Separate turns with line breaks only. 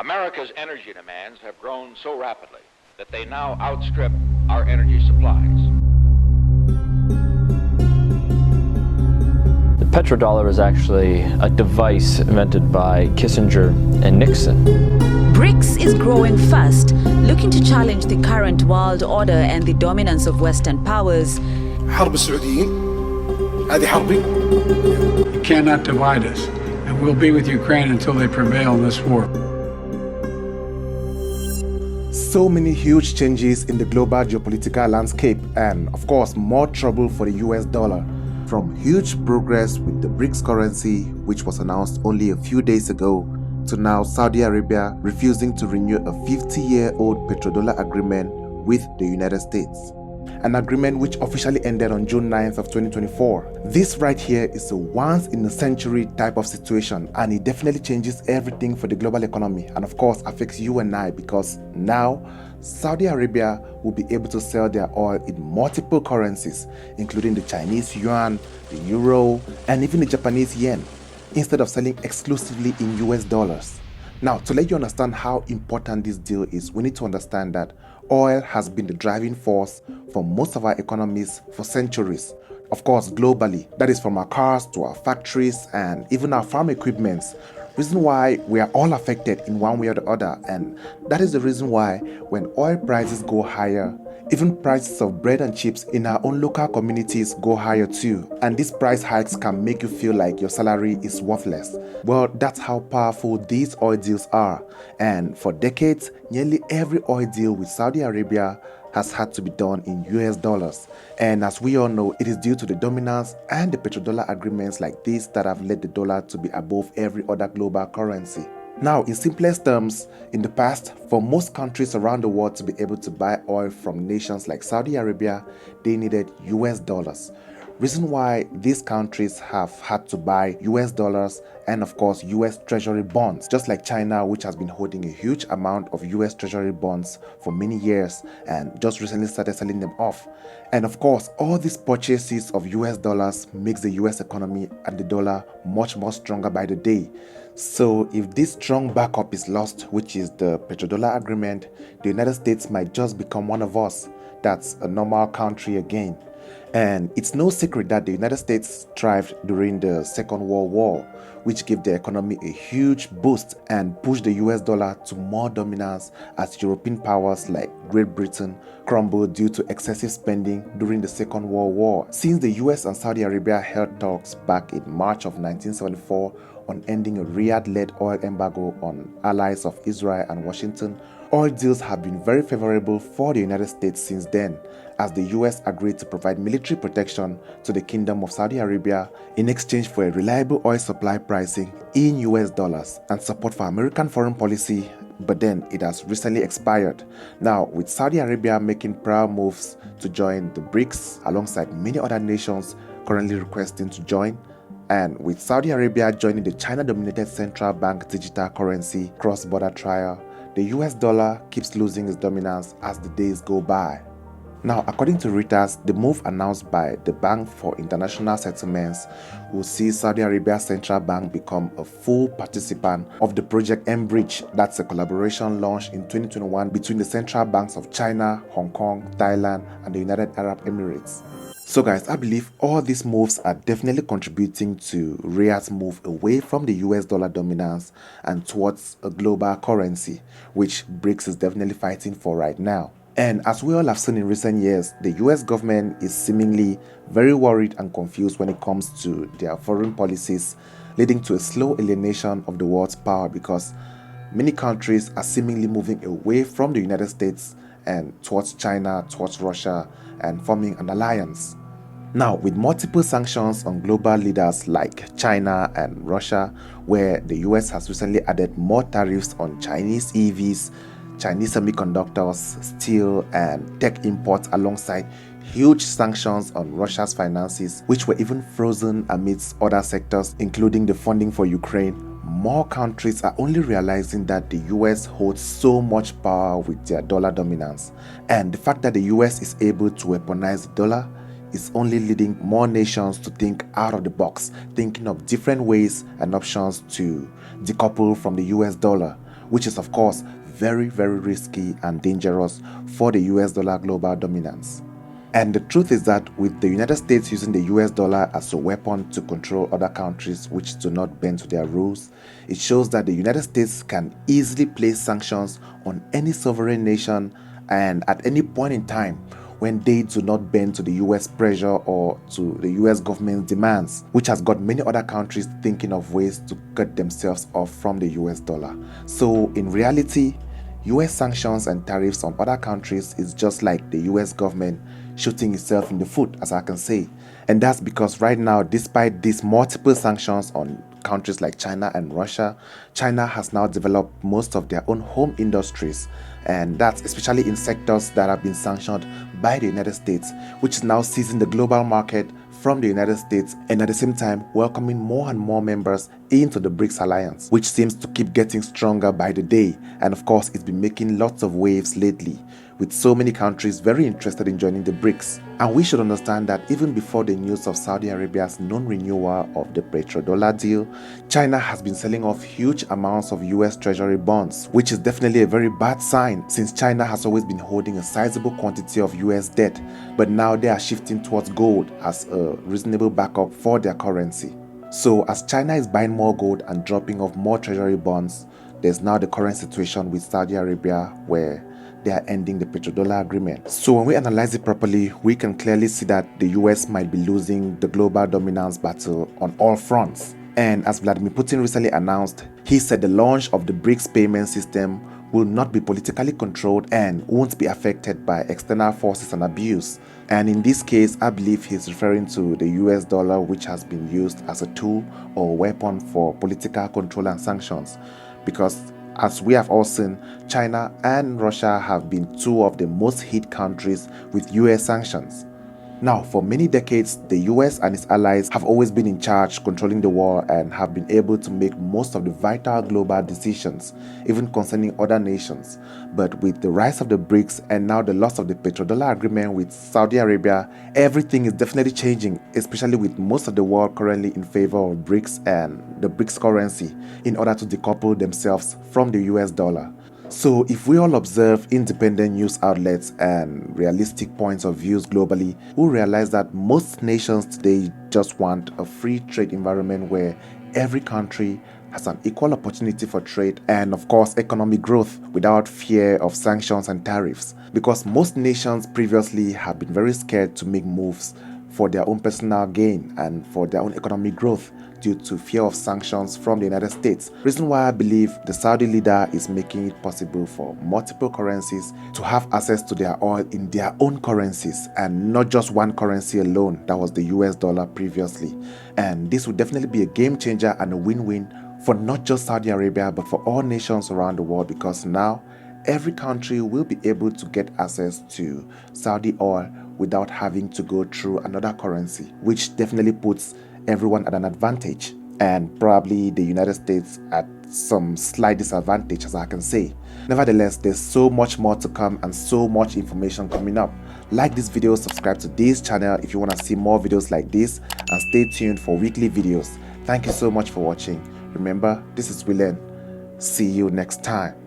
America's energy demands have grown so rapidly that they now outstrip our energy supplies.
The petrodollar is actually a device invented by Kissinger and Nixon.
BRICS is growing fast, looking to challenge the current world order and the dominance of Western powers.
حرب السعوديين هذه حربي.
You cannot divide us, and we'll be with Ukraine until they prevail in this war.
So many huge changes in the global geopolitical landscape and, of course, more trouble for the US dollar. From huge progress with the BRICS currency, which was announced only a few days ago, to now Saudi Arabia refusing to renew a 50-year-old petrodollar agreement with the United States. An agreement which officially ended on June 9th of 2024. This right here is a once-in-a-century type of situation, and it definitely changes everything for the global economy and of course affects you and I, because now Saudi Arabia will be able to sell their oil in multiple currencies, including the Chinese yuan, the euro, and even the Japanese yen, instead of selling exclusively in US dollars. Now, to let you understand how important this deal is, we need to understand that oil has been the driving force for most of our economies for centuries. Of course, globally, that is from our cars to our factories and even our farm equipments. Reason why we are all affected in one way or the other, and that is the reason why when oil prices go higher, even prices of bread and chips in our own local communities go higher too. And these price hikes can make you feel like your salary is worthless. Well, that's how powerful these oil deals are. And for decades, nearly every oil deal with Saudi Arabia has had to be done in US dollars. And as we all know, it is due to the dominance and the petrodollar agreements like this that have led the dollar to be above every other global currency. Now, in simplest terms, in the past, for most countries around the world to be able to buy oil from nations like Saudi Arabia, they needed US dollars. Reason why these countries have had to buy US dollars and of course US Treasury bonds, just like China, which has been holding a huge amount of US Treasury bonds for many years and just recently started selling them off. And of course, all these purchases of US dollars makes the US economy and the dollar much more stronger by the day. So if this strong backup is lost, which is the petrodollar agreement, the United States might just become one of us. That's a normal country again. And it's no secret that the United States thrived during the Second World War, which gave the economy a huge boost and pushed the US dollar to more dominance as European powers like Great Britain crumbled due to excessive spending during the Second World War. Since the US and Saudi Arabia held talks back in March of 1974 on ending a Riyadh-led oil embargo on allies of Israel and Washington, oil deals have been very favorable for the United States since then, as the US agreed to provide military protection to the Kingdom of Saudi Arabia in exchange for a reliable oil supply pricing in US dollars and support for American foreign policy, but then it has recently expired. Now, with Saudi Arabia making prior moves to join the BRICS alongside many other nations currently requesting to join, and with Saudi Arabia joining the China-dominated central bank digital currency cross-border trial, the US dollar keeps losing its dominance as the days go by. Now, according to Reuters, the move announced by the Bank for International Settlements will see Saudi Arabia's central bank become a full participant of the Project M-Bridge. That's a collaboration launched in 2021 between the central banks of China, Hong Kong, Thailand, and the United Arab Emirates. So guys, I believe all these moves are definitely contributing to Riyadh's move away from the US dollar dominance and towards a global currency, which BRICS is definitely fighting for right now. And as we all have seen in recent years, the US government is seemingly very worried and confused when it comes to their foreign policies, leading to a slow alienation of the world's power because many countries are seemingly moving away from the United States and towards China, towards Russia, and forming an alliance. Now, with multiple sanctions on global leaders like China and Russia, where the US has recently added more tariffs on Chinese EVs, Chinese semiconductors, steel, and tech imports, alongside huge sanctions on Russia's finances, which were even frozen amidst other sectors, including the funding for Ukraine, more countries are only realizing that the US holds so much power with their dollar dominance. And the fact that the US is able to weaponize the dollar is only leading more nations to think out of the box, thinking of different ways and options to decouple from the US dollar, which is of course very, very risky and dangerous for the US dollar global dominance. And the truth is that with the United States using the US dollar as a weapon to control other countries which do not bend to their rules, it shows that the United States can easily place sanctions on any sovereign nation and at any point in time when they do not bend to the US pressure or to the US government's demands, which has got many other countries thinking of ways to cut themselves off from the US dollar. So in reality, US sanctions and tariffs on other countries is just like the US government shooting itself in the foot, as I can say. And that's because right now, despite these multiple sanctions on countries like China and Russia, China has now developed most of their own home industries, and that's especially in sectors that have been sanctioned by the United States, which is now seizing the global market from the United States and at the same time welcoming more and more members into the BRICS alliance, which seems to keep getting stronger by the day. And of course, it's been making lots of waves lately, with so many countries very interested in joining the BRICS. And we should understand that even before the news of Saudi Arabia's non-renewal of the Petrodollar deal, China has been selling off huge amounts of US Treasury bonds, which is definitely a very bad sign since China has always been holding a sizable quantity of US debt, but now they are shifting towards gold as a reasonable backup for their currency. So as China is buying more gold and dropping off more Treasury bonds, there's now the current situation with Saudi Arabia where they are ending the Petrodollar agreement. So when we analyze it properly, we can clearly see that the US might be losing the global dominance battle on all fronts. And as Vladimir Putin recently announced, he said the launch of the BRICS payment system will not be politically controlled and won't be affected by external forces and abuse. And in this case, I believe he's referring to the US dollar, which has been used as a tool or weapon for political control and sanctions, because as we have all seen, China and Russia have been two of the most hit countries with US sanctions. Now, for many decades, the US and its allies have always been in charge, controlling the world, and have been able to make most of the vital global decisions, even concerning other nations. But with the rise of the BRICS and now the loss of the Petrodollar agreement with Saudi Arabia, everything is definitely changing, especially with most of the world currently in favor of BRICS and the BRICS currency in order to decouple themselves from the US dollar. So if we all observe independent news outlets and realistic points of views globally, we'll realize that most nations today just want a free trade environment where every country has an equal opportunity for trade and of course economic growth without fear of sanctions and tariffs, because most nations previously have been very scared to make moves for their own personal gain and for their own economic growth due to fear of sanctions from the United States. Reason why I believe the Saudi leader is making it possible for multiple currencies to have access to their oil in their own currencies and not just one currency alone, that was the US dollar previously. And this would definitely be a game changer and a win-win for not just Saudi Arabia but for all nations around the world, because now every country will be able to get access to Saudi oil without having to go through another currency, which definitely puts everyone at an advantage, and probably the United States at some slight disadvantage, as I can say. Nevertheless, there's so much more to come and so much information coming up. Like this video, subscribe to this channel if you want to see more videos like this, and stay tuned for weekly videos. Thank you so much for watching. Remember, this is Willen. See you next time.